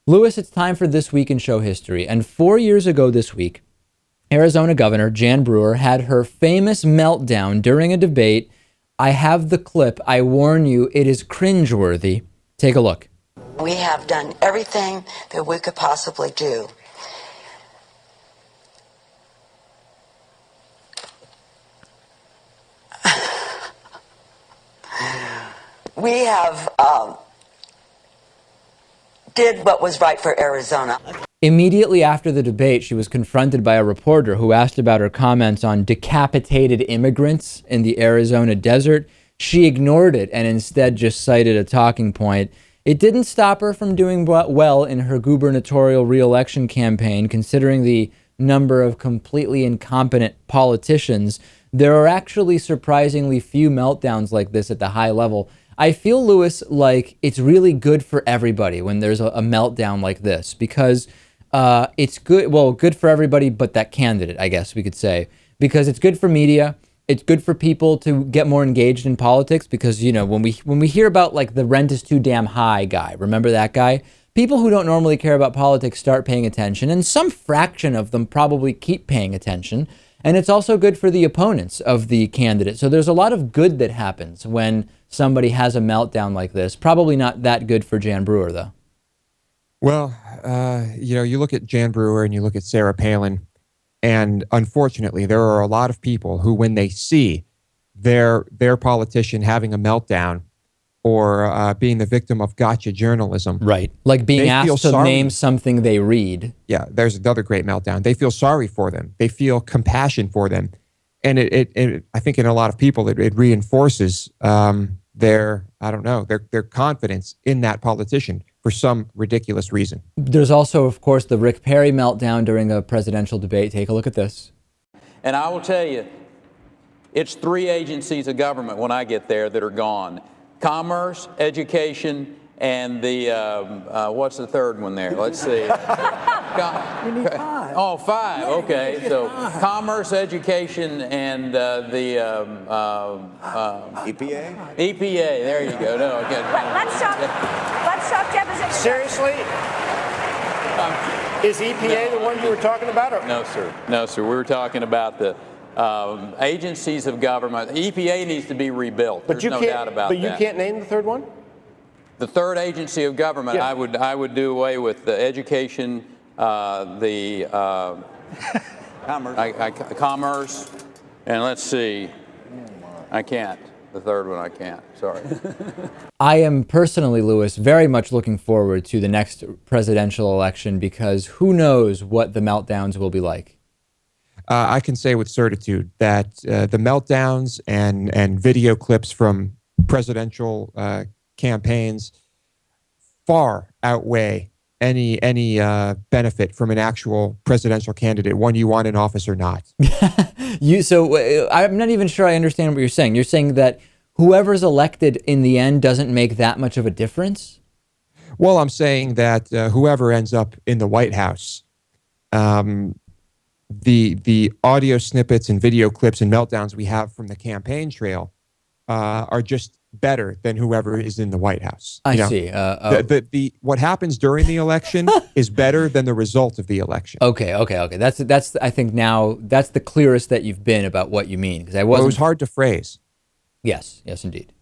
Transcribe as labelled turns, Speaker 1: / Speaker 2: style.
Speaker 1: Lewis, it's time for This Week in Show History. And 4 years ago this week, Arizona Governor Jan Brewer had her famous meltdown during a debate. I have the clip. I warn you, it is cringeworthy. Take a look.
Speaker 2: We have done everything that we could possibly do. We have did what was right for Arizona.
Speaker 1: Immediately after the debate, she was confronted by a reporter who asked about her comments on decapitated immigrants in the Arizona desert. She ignored it and instead just cited a talking point. It didn't stop her from doing well in her gubernatorial re-election campaign, considering the number of completely incompetent politicians. There are actually surprisingly few meltdowns like this at the high level. I feel, Lewis, like it's really good for everybody when there's a meltdown like this, because it's good, well, good for everybody but that candidate, I guess we could say, because it's good for media. It's good for people to get more engaged in politics because, you know, when we hear about like the rent is too damn high guy, remember that guy? People who don't normally care about politics start paying attention, and some fraction of them probably keep paying attention. And it's also good for the opponents of the candidate. So there's a lot of good that happens when somebody has a meltdown like this. Probably not that good for Jan Brewer, though.
Speaker 3: Well, you know, you look at Jan Brewer and you look at Sarah Palin, and unfortunately, there are a lot of people who, when they see their politician having a meltdown or being the victim of gotcha journalism.
Speaker 1: Right. Like being asked to name something they read.
Speaker 3: Yeah, there's another great meltdown. They feel sorry for them. They feel compassion for them. And I think in a lot of people, it reinforces their confidence in that politician for some ridiculous reason.
Speaker 1: There's also, of course, the Rick Perry meltdown during a presidential debate. Take a look at this.
Speaker 4: And I will tell you, it's 3 agencies of government when I get there that are gone. Commerce, education, and the, what's the third one there? Let's see.
Speaker 5: You need 5.
Speaker 4: Oh, 5,
Speaker 5: Yeah,
Speaker 4: okay. So
Speaker 5: 5.
Speaker 4: Commerce, education, and the
Speaker 6: EPA?
Speaker 4: EPA, there you go. No, okay.
Speaker 7: Let's talk deposition.
Speaker 5: Seriously? Is EPA the one you were talking about? Or?
Speaker 4: No, sir. No, sir. We were talking about the agencies of government. EPA needs to be rebuilt.
Speaker 5: But
Speaker 4: There's no doubt about that.
Speaker 5: But you can't name the third one?
Speaker 4: The third agency of government,
Speaker 5: Yeah.
Speaker 4: I would do away with the education, the commerce, and let's see. I can't. The third one I can't. Sorry.
Speaker 1: I am personally, Lewis, very much looking forward to the next presidential election because who knows what the meltdowns will be like.
Speaker 3: I can say with certitude that the meltdowns and video clips from presidential campaigns far outweigh any benefit from an actual presidential candidate, one you want in office or not.
Speaker 1: So I'm not even sure I understand what you're saying. You're saying that whoever's elected in the end doesn't make that much of a difference?
Speaker 3: Well, I'm saying that whoever ends up in the White House, the audio snippets and video clips and meltdowns we have from the campaign trail are just better than whoever is in the White House.
Speaker 1: I see.
Speaker 3: What happens during the election is better than the result of the election.
Speaker 1: Okay. That's I think now that's the clearest that you've been about what you mean because I wasn't.
Speaker 3: Well, it was hard to phrase.
Speaker 1: Yes, indeed.